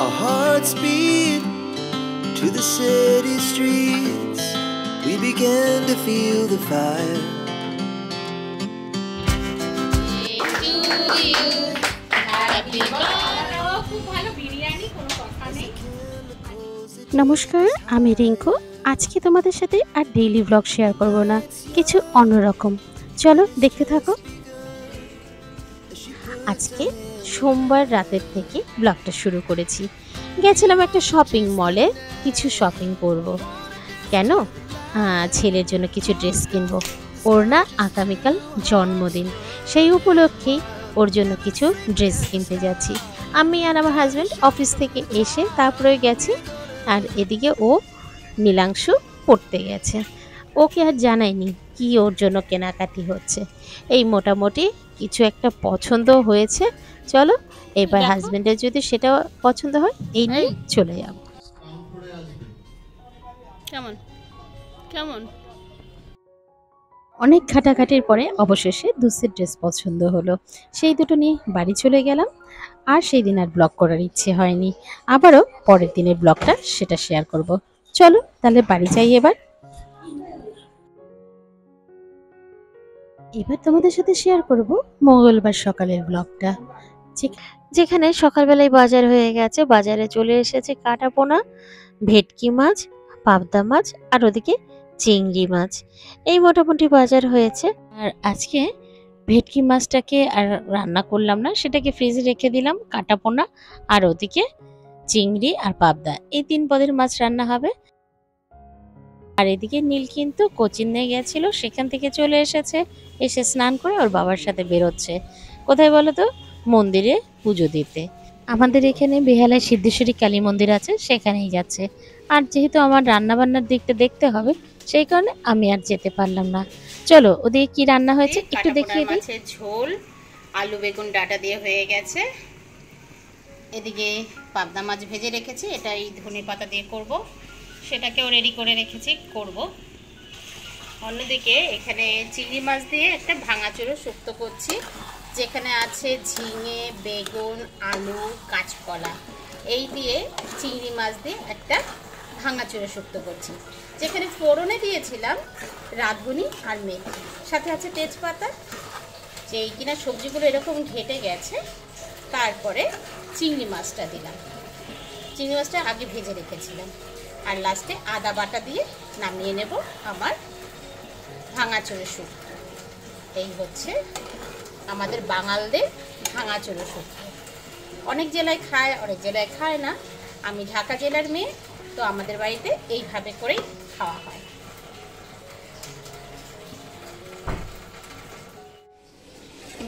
Our hearts beat to the city streets. We began to feel the fire. নমস্কার, আমি রিঙ্কু। আজকে তোমাদের সাথে আর ডেইলি ব্লগ শেয়ার করব না, কিছু অন্যরকম। চলো দেখতে থাকো। আজকে সোমবার রাতের থেকে ব্লগটা শুরু করেছি। গেছিলাম একটা শপিং মলে, কিছু শপিং করব। কেন? ছেলের জন্য কিছু ড্রেস কিনবো। ওর না আগামীকাল জন্মদিন, সেই উপলক্ষেই ওর জন্য কিছু ড্রেস কিনতে যাচ্ছি। আমি আর আমার হাজব্যান্ড অফিস থেকে এসে তারপরে গেছি। আর এদিকে ও নীলাংশু পড়তে গেছে। ওকে আর জানাইনি কি ওর জন্য কেনাকাটি হচ্ছে। এই মোটামুটি কিছু একটা পছন্দ হয়েছে। চলো এবার হাজব্যান্ডের যদি সেটা পছন্দ হয় এই নিয়ে চলে যাব। কেমন কেমন অনেক ঘাটাঘাটির পরে অবশেষে দুসের ড্রেস পছন্দ হলো। সেই দুটো নিয়ে বাড়ি চলে গেলাম। আর সেই দিন আর ব্লগ করার ইচ্ছে হয়নি। আবারও পরের দিনের ব্লগটা সেটা শেয়ার করব। চলো তাহলে বাড়ি যাই। এবার তোমাদের সাথে শেয়ার করব মঙ্গলবার সকালের ব্লগটা, যেখানে সকালবেলায় বাজার হয়ে গেছে। বাজারে চলে এসেছে কাটাপোনা, ভেটকি মাছ, পাবদা মাছ আর ওদিকে চিংড়ি মাছ। এই মোটামুটি বাজার হয়েছে। আর আজকে ভেটকি মাছটাকে আর রান্না করলাম না, সেটাকে ফ্রিজে রেখে দিলাম। কাটাপোনা আর ওদিকে চিংড়ি আর পাবদা, এই 3 পদের মাছ রান্না হবে। আর এদিকে নীল কিন্তু কোচিনে গেছিল, সেখান থেকে চলে এসেছে। এসে স্নান করে ওর বাবার সাথে বেরোচ্ছে। কোথায় বলো তো? মন্দিরে পুজো দিতে। আমাদের এখানে বেহালায় সিদ্ধেশ্বরী কালী মন্দির আছে, সেখানেই যাচ্ছে। আর যেহেতু আমার রান্না বান্নার দিকটা দেখতে হবে, সেই কারণে আমি আর যেতে পারলাম না। চলো ওদিকে কি রান্না হয়েছে একটু দেখিয়ে দিই। মাছের ঝোল আলু বেগুন ডাটা দিয়ে হয়ে গেছে। এদিকে পাবদা মাছ ভেজে রেখেছি, এটাই ধনে পাতা দিয়ে করব, সেটাকেও রেডি করে রেখেছি করব। অন্যদিকে এখানে চিংড়ি মাছ দিয়ে একটা ভাঙাচুরো শুক্তো করছি, যেখানে আছে ঝিঙে, বেগুন, আলু, কাঁচকলা, এই দিয়ে চিংড়ি মাছ দিয়ে একটা ভাঙাচুরো শুক্তো করছি। যেখানে ফোড়নে দিয়েছিলাম রাঁধুনি আর মেথি, সাথে আছে তেজপাতা। যেই কিনা সবজিগুলো এরকম ঘেটে গেছে, তারপরে চিংড়ি মাছটা দিলাম। চিংড়ি মাছটা আগে ভেজে রেখেছিলাম। আর লাস্টে আদা বাটা দিয়ে নামিয়ে নেব আমার ভাঙাচুরো শুক্তো। এই হচ্ছে আমাদের বাঙালদের ভাঙাচুরো শুক্তো। অনেক জেলায় খায়, অনেক জেলায় খায় না। আমি ঢাকা জেলার মেয়ে, তো আমাদের বাড়িতে এইভাবে করেই খাওয়া হয়।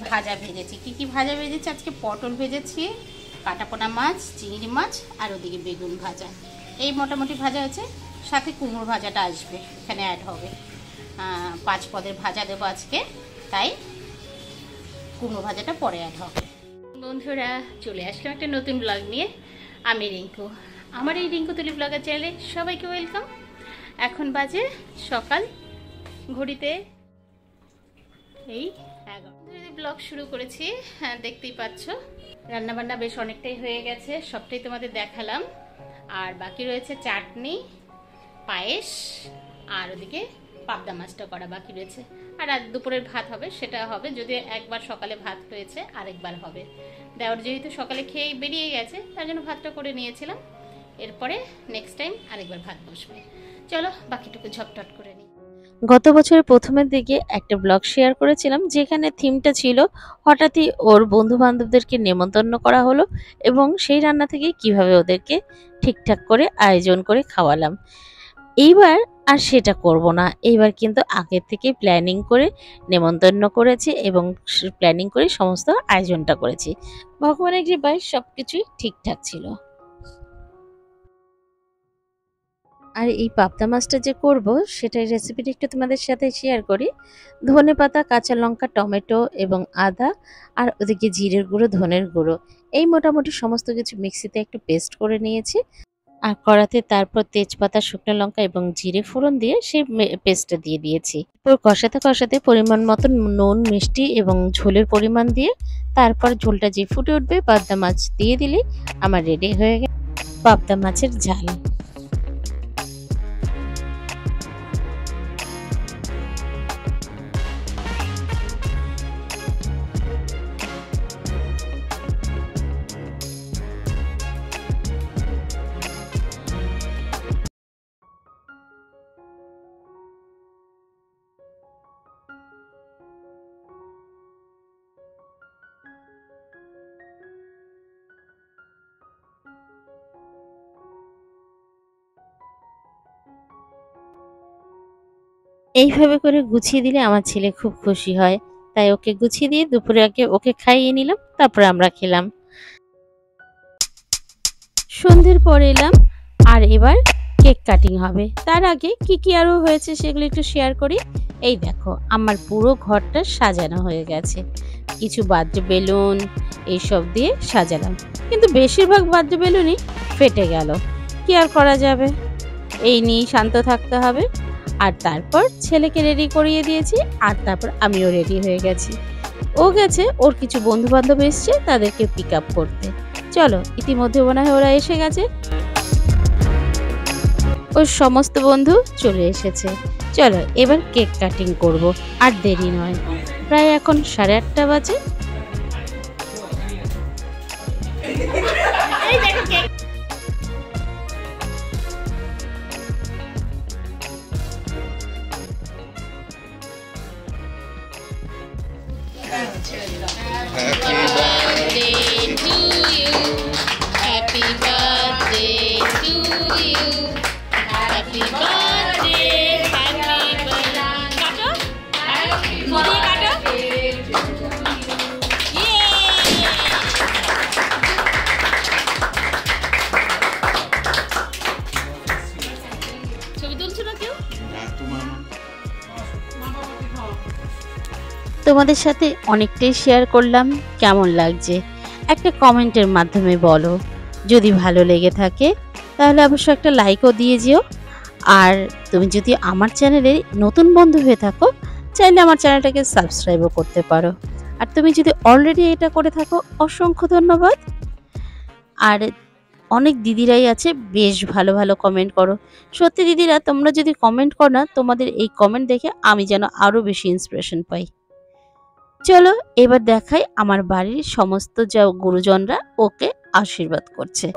ভাজা ভেজেছি, কি কি ভাজা ভেজেছি আজকে? পটল ভেজেছি, কাটাপোনা মাছ, চিংড়ি মাছ আর ওদিকে বেগুন ভাজা। এই মোটামুটি ভাজা হয়েছে। সাথে কুমড়ো ভাজাটা আসবে, এখানে অ্যাড হবে। 5 পদের ভাজা দেবো আজকে, তাই কুমড়ো ভাজাটা পরে অ্যাড হবে। বন্ধুরা, চলে আসলাম একটা নতুন ব্লগ নিয়ে। আমি রিঙ্কু। আমার এই রিঙ্কু তুলি ব্লগার চ্যানেলে সবাইকে ওয়েলকাম। এখন বাজে সকাল, ঘড়িতে এই 11 ব্লগ শুরু করেছি। হ্যাঁ, দেখতেই পাচ্ছ রান্নাবান্না বেশ অনেকটাই হয়ে গেছে, সবটাই তোমাদের দেখালাম। আর বাকি রয়েছে চাটনি, পায়েস আর ওদিকে পাবদা মাছটা করা বাকি রয়েছে। আর আজ দুপুরের ভাত হবে, সেটা হবে। যদি একবার সকালে ভাত হয়েছে, আরেকবার হবে। দেওয়ার যেহেতু সকালে খেয়ে বেরিয়ে গেছে, তার জন্য ভাতটা করে নিয়েছিলাম। এরপরে নেক্সট টাইম আরেকবার ভাত বসবে। চলো বাকিটুকু ঝটপট করে নিই। গত বছরের প্রথমের দিকে একটা ব্লগ শেয়ার করেছিলাম, যেখানে থিমটা ছিল হঠাৎই ওর বন্ধু বান্ধবদেরকে নেমন্তন্ন করা হলো এবং সেই রান্না থেকে কিভাবে ওদেরকে ঠিকঠাক করে আয়োজন করে খাওয়ালাম। এইবার আর সেটা করব না। এইবার কিন্তু আগে থেকে প্ল্যানিং করে নেমন্তন্ন করেছি এবং প্ল্যানিং করে সমস্ত আয়োজনটা করেছি। ভগবানের কৃপায় সবকিছুই ঠিকঠাক ছিল। আর এই পাবদা মাছটা যে করব, সেটার রেসিপিটা একটু তোমাদের সাথে শেয়ার করি। ধনেপাতা, কাঁচা লঙ্কা, টমেটো এবং আদা আর ওদিকে জিরের গুঁড়ো, ধনের গুঁড়ো, এই মোটামুটি সমস্ত কিছু মিক্সিতে একটু পেস্ট করে নিয়েছি। আর কড়াতে তারপর তেজপাতা, শুকনো লঙ্কা এবং জিরে ফোড়ন দিয়ে সেই পেস্টটা দিয়ে দিয়েছি। এরপর কষাতে কষাতে পরিমাণ মতো নুন, মিষ্টি এবং ঝোলের পরিমাণ দিয়ে তারপর ঝোলটা যে ফুটে উঠবে, পাবদা মাছ দিয়ে দিলেই আমার রেডি হয়ে গেছে। পাবদা মাছের ঝাল। এইভাবে করে গুছিয়ে দিলে আমার ছেলে খুব খুশি হয়, তাই ওকে গুছিয়ে দিয়ে দুপুরে ওকে খাইয়ে নিলাম, তারপরে আমরা খেলাম। সন্ধ্যের পর এলাম, আর এবার কেক কাটিং হবে। তার আগে কি কি আরো হয়েছে সেগুলো একটু শেয়ার করি। এই দেখো, আমার পুরো ঘরটা সাজানো হয়ে গেছে, কিছু বার্থডে বেলুন এইসব দিয়ে সাজালাম, কিন্তু বেশিরভাগ বার্থডে বেলুনই ফেটে গেল, কি আর করা যাবে, এই নিয়ে শান্ত থাকতে হবে। আর তারপর ছেলেকে রেডি করিয়ে দিয়েছি, আর তারপর আমিও রেডি হয়ে গেছি। ও গেছে, ওর কিছু বন্ধু বান্ধব এসছে তাদেরকে পিক আপ করতে। চলো, ইতিমধ্যে মনে হয় ওরা এসে গেছে, ওর সমস্ত বন্ধু চলে এসেছে। চলো এবার কেক কাটিং করব, আর দেরি নয়, প্রায় এখন 8:30 বাজে। তোমাদের সাথে অনেকটাই শেয়ার করলাম, কেমন লাগছে একটা কমেন্টের মাধ্যমে বলো। যদি ভালো লেগে থাকে তাহলে অবশ্যই একটা লাইকও দিয়ে যেও। আর তুমি যদি আমার চ্যানেলে নতুন বন্ধু হয়ে থাকো, চাইলে আমার চ্যানেলটাকে সাবস্ক্রাইবও করতে পারো। আর তুমি যদি অলরেডি এটা করে থাকো, অসংখ্য ধন্যবাদ। আর অনেক দিদিরাই আছে বেশ ভালো ভালো কমেন্ট করো। সত্যি দিদিরা, তোমরা যদি কমেন্ট করো না, তোমাদের এই কমেন্ট দেখে আমি যেন আরও বেশি ইন্সপিরেশন পাই। চলো এবার দেখাই আমার বাড়ির সমস্ত যা গুরুজনরা ওকে আশীর্বাদ করছে।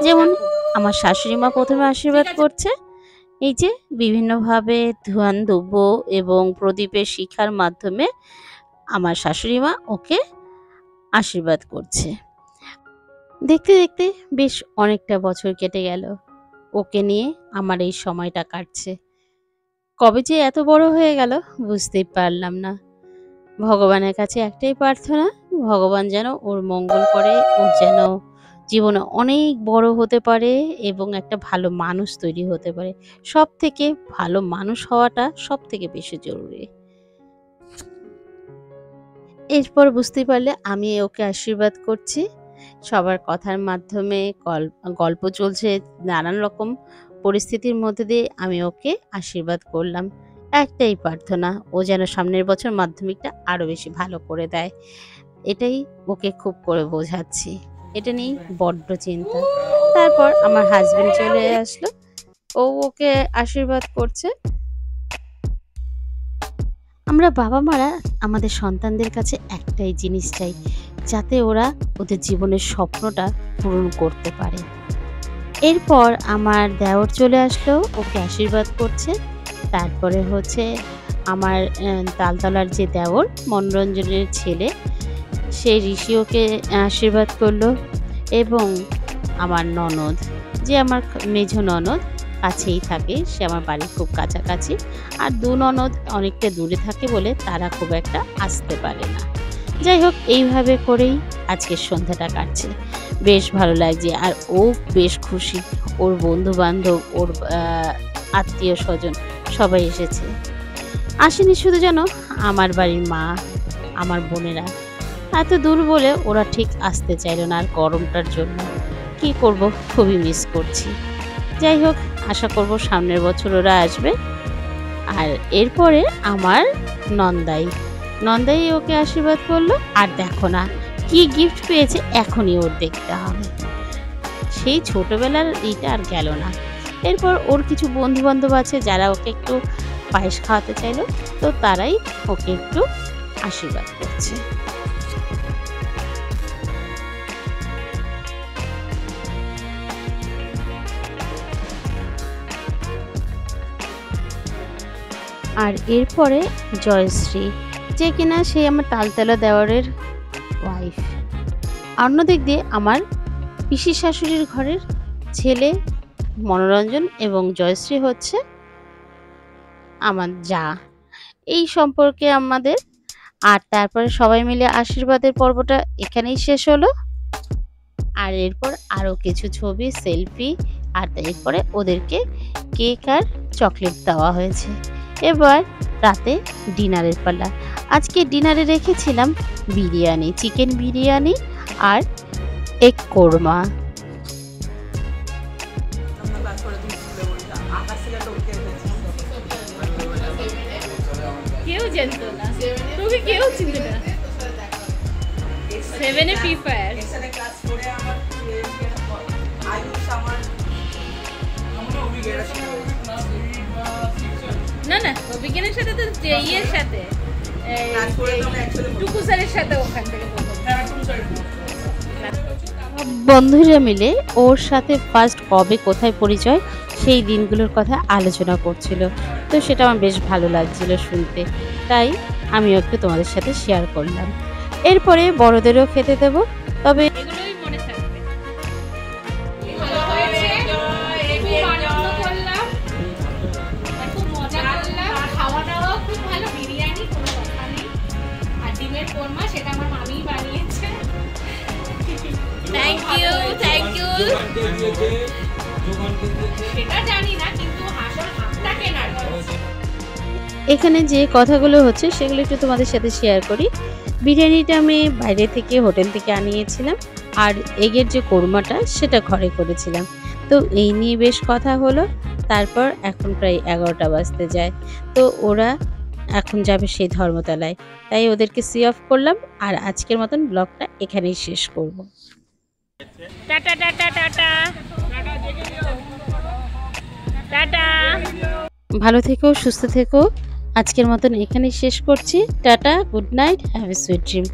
যেমন আমার শাশুড়ি মা প্রথমে আশীর্বাদ করছে, এই যে বিভিন্নভাবে ধূয়ান ধূপ এবং প্রদীপের শিখার মাধ্যমে আমার শাশুড়ি মা ওকে আশীর্বাদ করছে। দেখতে দেখতে বেশ অনেকটা বছর কেটে গেল, ওকে নিয়ে আমার এই সময়টা কাটছে। কবে যে এত বড় হয়ে গেল বুঝতেই পারলাম না। ভগবানের কাছে একটাই প্রার্থনা, ভগবান যেন ওর মঙ্গল করে, ও যেন জীবনে অনেক বড় হতে পারে এবং একটা ভালো মানুষ তৈরি হতে পারে। সব থেকে ভালো মানুষ হওয়াটা সব থেকে বেশি জরুরি। এরপর বুঝতেই পারলে আমি ওকে আশীর্বাদ করছি। সবার কথার মাধ্যমে গল্প চলছে, নানান রকম পরিস্থিতির মধ্যে দিয়ে আমি ওকে আশীর্বাদ করলাম। একটাই প্রার্থনা, ও যেন সামনের বছর মাধ্যমিকটা আরো বেশি ভালো করে দেয়, এটাই ওকে খুব করে বোঝাচ্ছি। এটা নিয়ে বড্ড চিন্তা। তারপর আমার হাজবেন্ড চলে আসলো, ও ওকে আশীর্বাদ করছে। আমরা বাবা মারা আমাদের সন্তানদের কাছে একটাই জিনিস চাই, যাতে ওরা ওদের জীবনের স্বপ্নটা পূরণ করতে পারে। এরপর আমার দেওর চলে আসলো, ওকে আশীর্বাদ করছে। তারপরে হচ্ছে আমার তালতলার যে দেওর, মনোরঞ্জনের ছেলে, সেই ঋষি ওকে আশীর্বাদ করলো। এবং আমার ননদ, যে আমার মেঝো ননদ, কাছেই থাকে, সে আমার বাড়ির খুব কাছাকাছি। আর দু ননদ অনেকটা দূরে থাকে বলে তারা খুব একটা আসতে পারে না। যাই হোক, এইভাবে করেই আজকের সন্ধ্যাটা কাটছে, বেশ ভালো লাগছে। আর ও বেশ খুশি, ওর বন্ধু বান্ধব, ওর আত্মীয় স্বজন সবাই এসেছে। আসেনি শুধু যেন আমার বাড়ির মা, আমার বোনেরা, এত দূর বলে ওরা ঠিক আসতে চাইল না। আর গরমটার জন্য কি করব, খুবই মিস করছি। যাই হোক, আশা করব সামনের বছর ওরা আসবে। আর এরপরে আমার নন্দাই ওকে আশীর্বাদ করলো। আর দেখো না কি গিফট পেয়েছে, এখনই ওর দেখতে হবে। সেই ছোটবেলার এইটা আর গেল না। এরপর ওর কিছু বন্ধু বান্ধব আছে যারা ওকে একটু পায়েস খাওয়াতে চাইলো, তো তারাই ওকে একটু আশীর্বাদ করছে। আর এরপরে জয়শ্রী, যে কিনা সে আমার তালতলা দেওয়ারের ওয়াইফ। অন্যদিক দিয়ে আমার পিসি শাশুড়ির ঘরের ছেলে মনোরঞ্জন এবং জয়শ্রী হচ্ছে আমার যা। এই সম্পর্কে আমাদের। আর তারপরে সবাই মিলে আশীর্বাদের পর্বটা এখানেই শেষ হলো। আর এরপর আরও কিছু ছবি, সেলফি, আর এরপরে ওদেরকে কেক আর চকলেট দেওয়া হয়েছে। এবার রাতে ডিনারের পালা। আজকে ডিনারে রেখেছিলাম বিরিয়ানি, চিকেন বিরিয়ানি আর এগ কোরমা। কেউ জানতো না, তোকে কেউ চিনতো না। 7 এ ফ্রি ফায়ার না না, বিজ্ঞানের সাথে তো ইয়ের সাথে টুকু স্যারের সাথে ওখান থেকে বন্ধুরা মিলে ওর সাথে ফার্স্ট কবে কোথায় পরিচয় সেই দিনগুলোর কথা আলোচনা করছিল। তো সেটা আমার বেশ ভালো লাগছিল শুনতে, তাই আমিও একটু তোমাদের সাথে শেয়ার করলাম। এরপরে বড়দেরও খেতে দেব, তবে এগুলোই মনে থাকবে। খাওয়া দাওয়া খুব ভালো, বিরিয়ানি কোনো কথা নেই, আর ডিমের কোরমা সেটা আমার মামিই বানিয়েছে। Thank you, thank you. সেটা জানি না, কিন্তু আসল হাতটা কেনার। এখানে যে কথাগুলো হচ্ছে সেগুলো একটু তোমাদের সাথে শেয়ার করি। বিরিয়ানিটা আমি বাইরে থেকে হোটেল থেকে আনিয়েছিলাম, আর এগের যে কোরমাটা সেটা ঘরে করেছিলাম। তো এই নিয়ে বেশ কথা হলো। তারপর এখন প্রায় 11টা বাজতে যায়, তো ওরা এখন যাবে সেই ধর্মতলায়, তাই ওদেরকে সি অফ করলাম। আর আজকের মতন ব্লগটা এখানেই শেষ করব। Tata tata tata tata. ভালো থেকো, সুস্থ থেকো। আজকের মতন এখানেই শেষ করছি। Tata, good night, have a sweet dream.